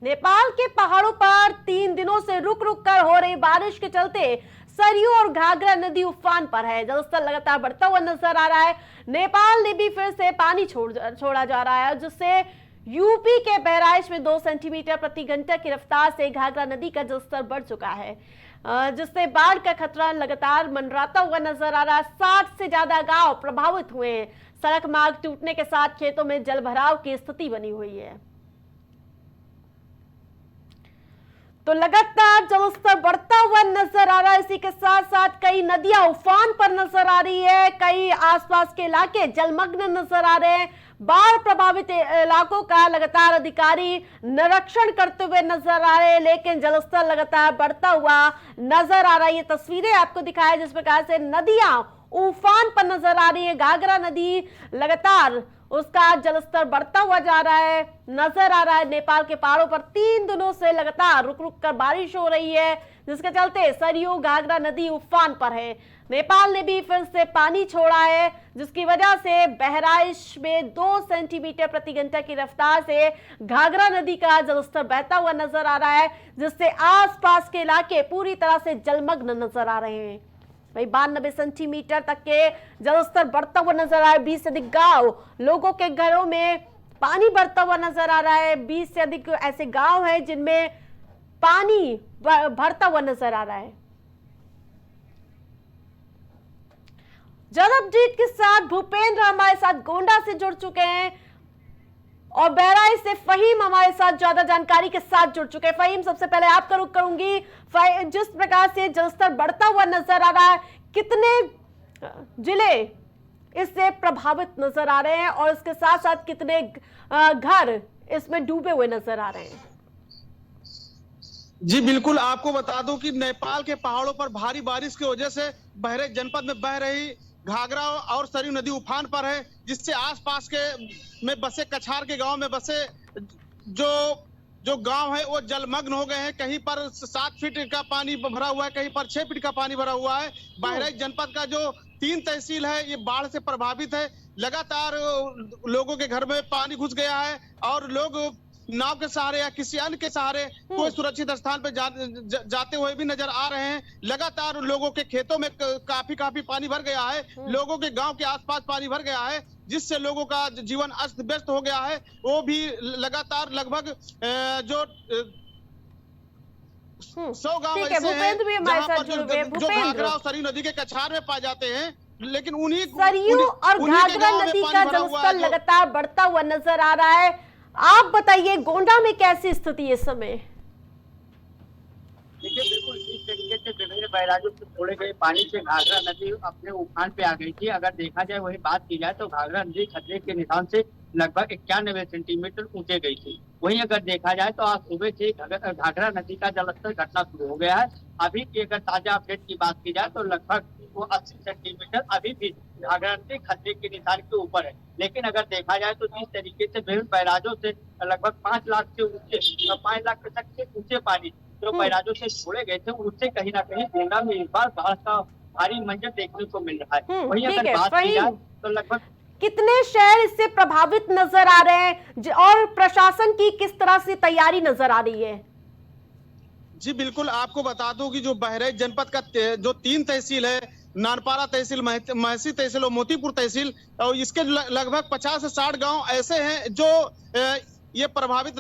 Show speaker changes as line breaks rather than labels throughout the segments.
नेपाल के पहाड़ों पर 3 दिनों से रुक रुक कर हो रही बारिश के चलते सरयू और घाघरा नदी उफान पर है। जलस्तर लगातार बढ़ता हुआ नजर आ रहा है। नेपाल ने भी फिर से पानी छोड़ा जा रहा है, जिससे यूपी के बहराइच में 2 सेंटीमीटर प्रति घंटा की रफ्तार से घाघरा नदी का जलस्तर बढ़ चुका है, जिससे बाढ़ का खतरा लगातार मंडराता हुआ नजर आ रहा है। 60 से ज्यादा गांव प्रभावित हुए हैं। सड़क मार्ग टूटने के साथ खेतों में जलभराव की स्थिति बनी हुई है। तो लगातार जलस्तर बढ़ता हुआ नजर आ रहा है। इसी के साथ साथ कई नदियां उफान पर नजर आ रही है। कई आसपास के इलाके जलमग्न नजर आ रहे हैं। बाढ़ प्रभावित इलाकों का लगातार अधिकारी निरीक्षण करते हुए नजर आ रहे हैं, लेकिन जलस्तर लगातार बढ़ता हुआ नजर आ रहा है। ये तस्वीरें आपको दिखाई जिस प्रकार से नदियां उफान पर नजर आ रही है। घाघरा नदी लगातार उसका जलस्तर बढ़ता हुआ जा रहा है, नजर आ रहा है। नेपाल के पहाड़ों पर 3 दिनों से लगातार रुक रुक कर बारिश हो रही है, जिसके चलते सरयू घाघरा नदी उफान पर है। नेपाल ने भी फिर से पानी छोड़ा है, जिसकी वजह से बहराइच में 2 सेंटीमीटर प्रति घंटा की रफ्तार से घाघरा नदी का जलस्तर बहता हुआ नजर आ रहा है, जिससे आसपास के इलाके पूरी तरह से जलमग्न नजर आ रहे हैं। वही 92 सेंटीमीटर तक के जलस्तर बढ़ता हुआ नजर आ रहा है। 20 से अधिक गांव, लोगों के घरों में पानी बढ़ता हुआ नजर आ रहा है। 20 से अधिक ऐसे गांव हैं जिनमें पानी भरता हुआ नजर आ रहा है। जनपजीत के साथ भूपेंद्र हमारे साथ गोंडा से जुड़ चुके हैं और बहराइच से फहीम हमारे साथ ज्यादा जानकारी के साथ जुड़ चुके हैं। फहीम, सबसे पहले आपका रुख करूंगी। जिस प्रकार से जलस्तर बढ़ता हुआ नजर आ रहा है, कितने जिले इससे प्रभावित नजर आ रहे हैं और इसके साथ साथ कितने घर इसमें डूबे हुए नजर आ रहे हैं?
जी बिल्कुल, आपको बता दूं कि नेपाल के पहाड़ों पर भारी बारिश की वजह से बहराइच जनपद में बह रही घाघरा और सरयू नदी उफान पर है, जिससे आसपास के में बसे कछार के गांव में बसे जो गांव है वो जलमग्न हो गए हैं। कहीं पर 7 फीट का पानी भरा हुआ है, कहीं पर 6 फीट का पानी भरा हुआ है। बहराइच जनपद का जो 3 तहसील है ये बाढ़ से प्रभावित है। लगातार लोगों के घर में पानी घुस गया है और लोग नाव के सहारे या किसी अन्य के सहारे कोई सुरक्षित स्थान पर जाते हुए भी नजर आ रहे हैं। लगातार लोगों के खेतों में काफी पानी भर गया है। लोगों के गांव के आसपास पानी भर गया है, जिससे लोगों का जीवन अस्त व्यस्त हो गया है। वो भी लगातार लगभग जो 100 गांव ऐसे हैं जहां पर जो घाघरा और सरयू नदी के कछार में पाए जाते हैं, लेकिन उन्हीं
सरयू और घाघरा नदी का जलस्तर लगातार बढ़ता हुआ नजर आ रहा है। आप बताइए, गोंडा में कैसी स्थिति है इस समय?
देखिए, बिल्कुल इस तरीके से विभिन्न बैराजों से छोड़े गए पानी से घाघरा नदी अपने उफान पे आ गई थी। अगर देखा जाए, वही बात की जाए तो घाघरा नदी खतरे के निशान से लगभग 91 सेंटीमीटर ऊंचे गई थी। वहीं अगर देखा जाए तो आज सुबह से घाघरा नदी का जलस्तर घटना शुरू हो गया है। अभी की अगर ताजा अपडेट की बात की जाए तो लगभग वो 80 सेंटीमीटर अभी भी घाघरा नदी खतरे के निशान के ऊपर है। लेकिन अगर देखा जाए तो जिस तरीके से विभिन्न बैराजों से लगभग 5 लाख से ऊंचे 5 लाख तक से ऊंचे पानी जो बैराजों से छोड़े गए थे, उससे कहीं ना कहीं गोंडा में इस बार बाढ़ का भारी मंजर देखने को मिल रहा है। वहीं अगर बात की जाए तो लगभग
कितने शहर इससे प्रभावित नजर आ रहे हैं और प्रशासन की किस तरह से तैयारी नजर आ रही है?
जी बिल्कुल, आपको बता दूं कि जो बहराइच जनपद का जो 3 तहसील है, नानपारा तहसील, महसी तहसील और मोतीपुर तहसील, और इसके लगभग 50 से 60 गांव ऐसे हैं जो ये प्रभावित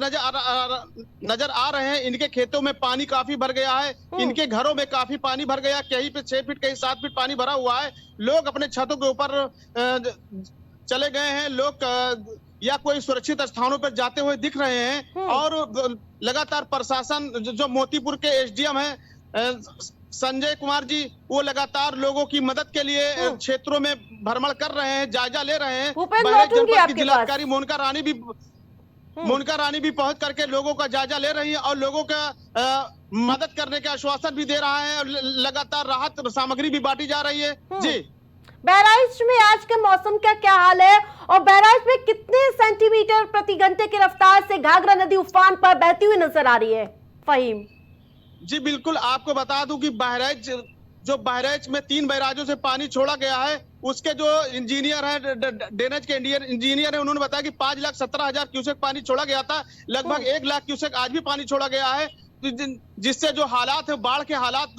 नजर आ रहे हैं। इनके खेतों में पानी काफी भर गया है, इनके घरों में काफी पानी भर गया। कहीं पे 6 फीट कहीं 7 फीट पानी भरा हुआ है। लोग अपने छतों के ऊपर चले गए हैं, लोग या कोई सुरक्षित स्थानों पर जाते हुए दिख रहे हैं। और लगातार प्रशासन जो मोतीपुर के एसडीएम है संजय कुमार जी, वो लगातार लोगों की मदद के लिए क्षेत्रों में भ्रमण कर रहे हैं, जायजा ले रहे हैं। बहराइच जनपद की जिलाधिकारी मोनिका रानी भी पहुंच करके लोगों का जायजा ले रही है और लोगों का मदद करने का आश्वासन भी दे रहा है। लगातार राहत सामग्री भी बांटी जा रही है। जी,
बहराइच में आज के मौसम का क्या हाल है और बहराइच में कितने सेंटीमीटर प्रति घंटे की रफ्तार से घाघरा नदी उफान पर बहती हुई नजर आ रही है? फहीम
जी बिल्कुल, आपको बता दूं कि बहराइच जो बहराइच में 3 बैराजों से पानी छोड़ा गया है, उसके जो इंजीनियर है, ड्रेनेज के इंजीनियर है, उन्होंने बताया कि 5,17,000 क्यूसेक पानी छोड़ा गया था। लगभग 1 लाख क्यूसेक आज भी पानी छोड़ा गया है, जिससे जो हालात है, बाढ़ के हालात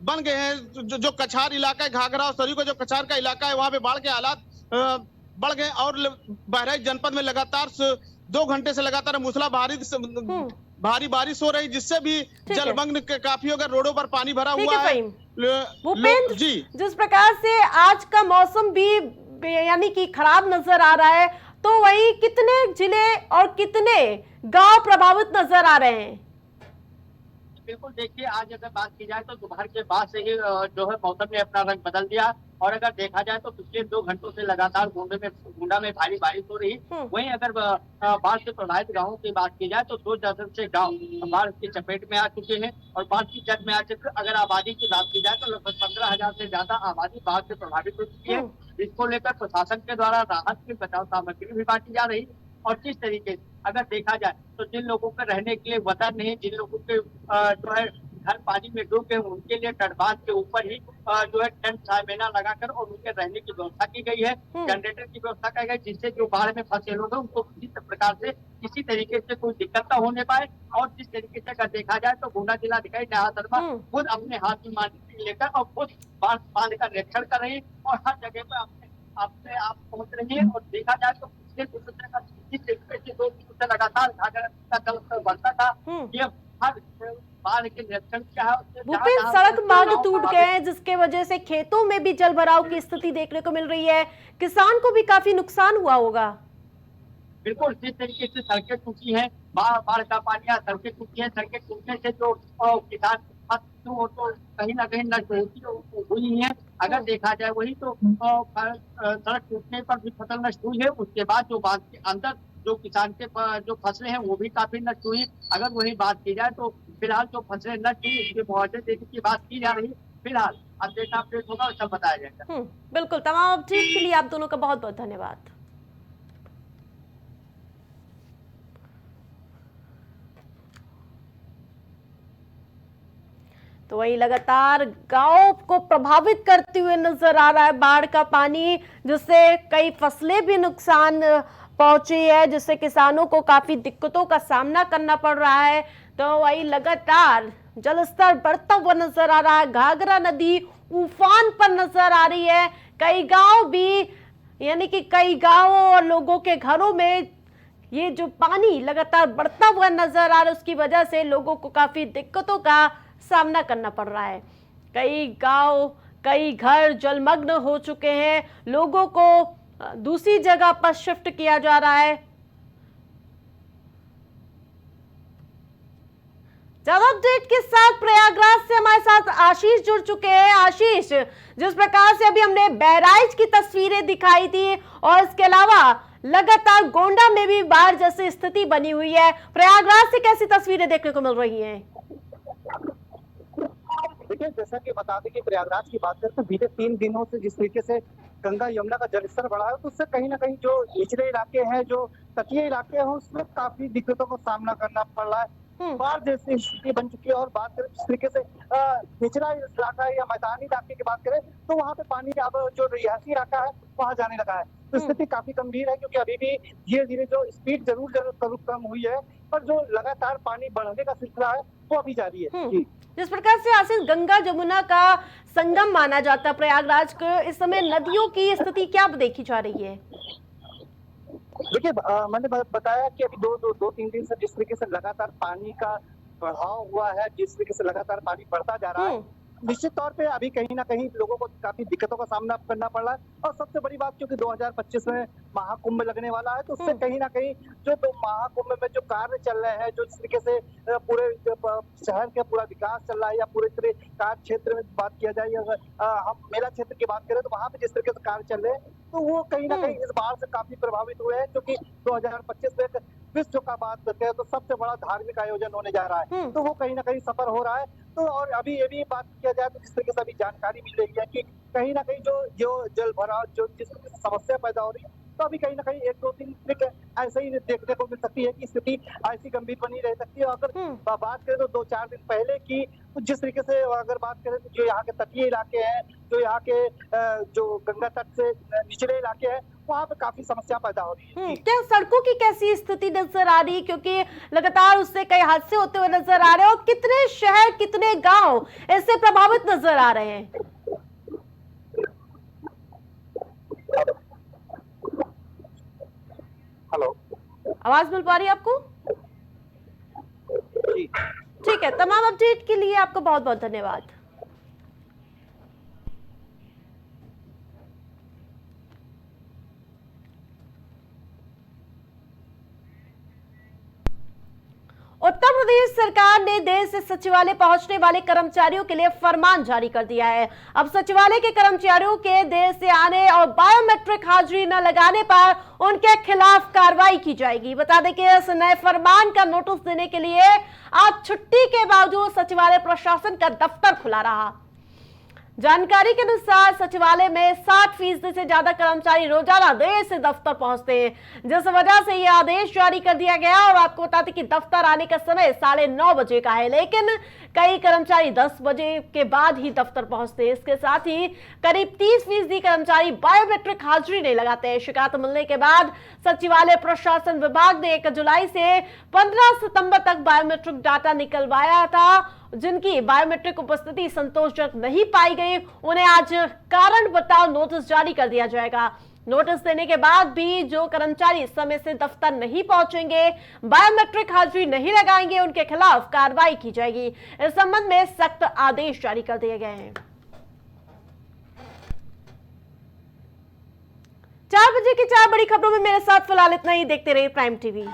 बन गए हैं। जो कछार इलाका है, घाघरा और सरयू का जो कछार का इलाका है, वहां पे बाढ़ के हालात बढ़ गए। और बहराइच जनपद में लगातार 2 घंटे से लगातार मूसलाधार भारी बारिश हो रही, जिससे भी जलमग्न काफी अगर रोडों पर पानी भरा हुआ है।
भूपेंद्र
जी,
जिस प्रकार से आज का मौसम भी यानी कि खराब नजर आ रहा है, तो वही कितने जिले और कितने गांव प्रभावित नजर आ रहे हैं?
बिल्कुल, देखिए आज अगर बात की जाए तो दोपहर के बाद से ही जो है मौसम ने अपना रंग बदल दिया। और अगर देखा जाए तो पिछले 2 घंटों से लगातार गोंडा में भारी बारिश हो रही। वहीं अगर बाढ़ से प्रभावित गांवों की बात की जाए तो 2 दर्जन से गांव बाढ़ की चपेट में आ चुके हैं और बाढ़ की जद में आ चुके। अगर आबादी की बात की जाए तो लगभग 15,000 से ज्यादा आबादी बाढ़ से प्रभावित हो चुकी है, जिसको लेकर प्रशासन के द्वारा राहत की बचाव सामग्री भी बांटी जा रही। और किस तरीके से अगर देखा जाए तो जिन लोगों के रहने के लिए वतन नहीं, जिन लोगों के जो है घर पानी में डूब गए, उनके लिए तटबांध के ऊपर ही जो है टेंट छायमेना लगाकर और उनके रहने की व्यवस्था की गई है। जनरेटर की व्यवस्था की गई, जिससे जो बाढ़ में फंसे लोग हैं उनको किसी प्रकार से किसी तरीके से कोई दिक्कत न होने पाए। और जिस तरीके से अगर देखा जाए तो गोंडा जिलाधिकारी नेहा शर्मा खुद अपने हाथ में मानसिक लेकर और खुद बांध का निरीक्षण कर रही है और हर जगह पर अपने आप पहुंच रही है। और देखा जाए तो लगातार घाघरा का जलस्तर बढ़ता था, ये हर बाढ़ के निरीक्षण क्या है।
भूपेंद्र, सड़क मार्ग टूट गए हैं, जिसके वजह से खेतों में भी जल भराव की स्थिति देखने को मिल रही है। किसान को भी काफी नुकसान हुआ होगा।
बिल्कुल, जिस तरीके से सड़कें टूटी हैं, बाढ़ का पानी या सड़कें टूटी है, सड़कें टूटने से जो किसान तो कहीं ना कहीं नष्ट हुई है। अगर देखा जाए वही तो सड़क टूटने पर भी फसल नष्ट हुई है। उसके बाद जो बात के अंदर जो किसान के जो फसलें हैं वो भी काफी नष्ट हुई। अगर वही बात की जाए तो फिलहाल जो फसलें नष्ट हुई उसके मुआवजे देने की बात की जा रही है। फिलहाल अपडेट होगा और सब बताया जाएगा।
बिल्कुल, तमाम अपडेट के लिए आप दोनों का बहुत बहुत धन्यवाद। तो वही लगातार गांव को प्रभावित करते हुए नजर आ रहा है बाढ़ का पानी, जिससे कई फसलें भी नुकसान पहुंची है, जिससे किसानों को काफी दिक्कतों का सामना करना पड़ रहा है। तो वही लगातार जलस्तर बढ़ता हुआ नजर आ रहा है, घाघरा नदी उफान पर नजर आ रही है। कई गांव भी यानी कि कई गांवों और लोगों के घरों में ये जो पानी लगातार बढ़ता हुआ नजर आ रहा है, उसकी वजह से लोगों को काफी दिक्कतों का सामना करना पड़ रहा है। कई गांव, कई घर जलमग्न हो चुके हैं, लोगों को दूसरी जगह पर शिफ्ट किया जा रहा है। ज्यादा अपडेट के साथ प्रयागराज से हमारे साथ आशीष जुड़ चुके हैं। आशीष, जिस प्रकार से अभी हमने बहराइच की तस्वीरें दिखाई थी और इसके अलावा लगातार गोंडा में भी बाढ़ जैसी स्थिति बनी हुई है, प्रयागराज से कैसी तस्वीरें देखने को मिल रही हैं?
देखिए, जैसा कि बता दें कि प्रयागराज की बात करें तो बीते 3 दिनों से जिस तरीके से गंगा यमुना का जलस्तर बढ़ा है, तो उससे कहीं ना कहीं जो निचले इलाके हैं, जो तटीय इलाके हैं, उसमें काफी दिक्कतों का सामना करना पड़ रहा है। बाढ़ जैसी स्थिति बन चुकी है। और बात करें जिस तरीके से निचला इलाका है या मैदानी इलाके की बात करें तो वहाँ पे पानी अब जो रिहायशी इलाका है वहाँ जाने लगा है। तो स्थिति काफी गंभीर है, क्योंकि अभी भी धीरे धीरे जो स्पीड जरूर कम हुई है, पर जो लगातार पानी बढ़ने का सिलसिला है वो अभी जारी है।
जिस प्रकार से आशीष, गंगा जमुना का संगम माना जाता है प्रयागराज को, इस समय नदियों की स्थिति क्या देखी जा रही है?
देखिए, मैंने बताया कि अभी 2-3 दिन से जिस तरीके से लगातार पानी का बढ़ाव हुआ है, जिस तरीके से लगातार पानी बढ़ता जा रहा है, निश्चित तौर पे अभी कहीं ना कहीं लोगों को काफी दिक्कतों का सामना करना पड़ रहा है। और सबसे बड़ी बात, क्योंकि 2025 में महाकुंभ लगने वाला है, तो उससे कहीं ना कहीं जो महाकुंभ में जो कार्य चल रहे हैं, जो जिस तरीके से पूरे शहर का पूरा विकास चल रहा है, या पूरे तरह कार्य क्षेत्र में बात किया जाए, हम मेला क्षेत्र की बात करें तो वहाँ पे जिस तरीके से कार्य चल रहे हैं, तो वो कहीं ना कहीं इस बाढ़ से काफी प्रभावित हुए हैं। क्योंकि 2025 में विश्व का बात करते हैं तो सबसे बड़ा धार्मिक आयोजन होने जा रहा है, तो वो कहीं ना कहीं सफल हो रहा है। तो और अभी ये भी बात किया जाए तो जिस तरीके से अभी जानकारी मिल रही है कि कहीं ना कहीं जो जल भराव, जो जिस समस्या पैदा हो रही है, तो अभी कहीं ना कहीं 1-2 दिन ऐसे ही देखने को मिल सकती है कि स्थिति ऐसी गंभीर बनी रह सकती है। अगर बात करें तो 2-4 दिन पहले की, तो जिस तरीके से अगर बात करें तो जो यहाँ के तटीय इलाके हैं, जो यहाँ के जो गंगा तट से निचले इलाके हैं, वहाँ पे काफी समस्या पैदा हो रही है।
क्या सड़कों की कैसी स्थिति नजर आ रही है, क्योंकि लगातार उससे कई हादसे होते हुए नजर आ रहे हैं, और कितने शहर कितने गांव इससे प्रभावित नजर आ रहे हैं?
हेलो,
आवाज मिल पा रही है आपको?
जी
ठीक है, तमाम अपडेट के लिए आपको बहुत बहुत धन्यवाद। उत्तर प्रदेश सरकार ने देर से सचिवालय पहुंचने वाले कर्मचारियों के लिए फरमान जारी कर दिया है। अब सचिवालय के कर्मचारियों के देर से आने और बायोमेट्रिक हाजिरी न लगाने पर उनके खिलाफ कार्रवाई की जाएगी। बता दें कि इस नए फरमान का नोटिस देने के लिए आज छुट्टी के बावजूद सचिवालय प्रशासन का दफ्तर खुला रहा। जानकारी के अनुसार सचिवालय में 60% से ज्यादा कर्मचारी रोजाना देर से दफ्तर पहुंचते हैं, जिस वजह से यह आदेश जारी कर दिया गया। और आपको बता दें कि दफ्तर आने का समय 9:30 बजे का है, लेकिन कई कर्मचारी 10 बजे के बाद ही दफ्तर पहुंचते हैं। इसके साथ ही करीब 30% कर्मचारी बायोमेट्रिक हाजिरी नहीं लगाते हैं। शिकायत मिलने के बाद सचिवालय प्रशासन विभाग ने 1 जुलाई से 15 सितंबर तक बायोमेट्रिक डाटा निकलवाया था। जिनकी बायोमेट्रिक उपस्थिति संतोषजनक नहीं पाई गई, उन्हें आज कारण बताओ नोटिस जारी कर दिया जाएगा। नोटिस देने के बाद भी जो कर्मचारी समय से दफ्तर नहीं पहुंचेंगे, बायोमेट्रिक हाजिरी नहीं लगाएंगे, उनके खिलाफ कार्रवाई की जाएगी। इस संबंध में सख्त आदेश जारी कर दिए गए हैं। 4 बजे की 4 बड़ी खबरों में मेरे साथ फिलहाल इतना ही। देखते रहिए प्राइम टीवी।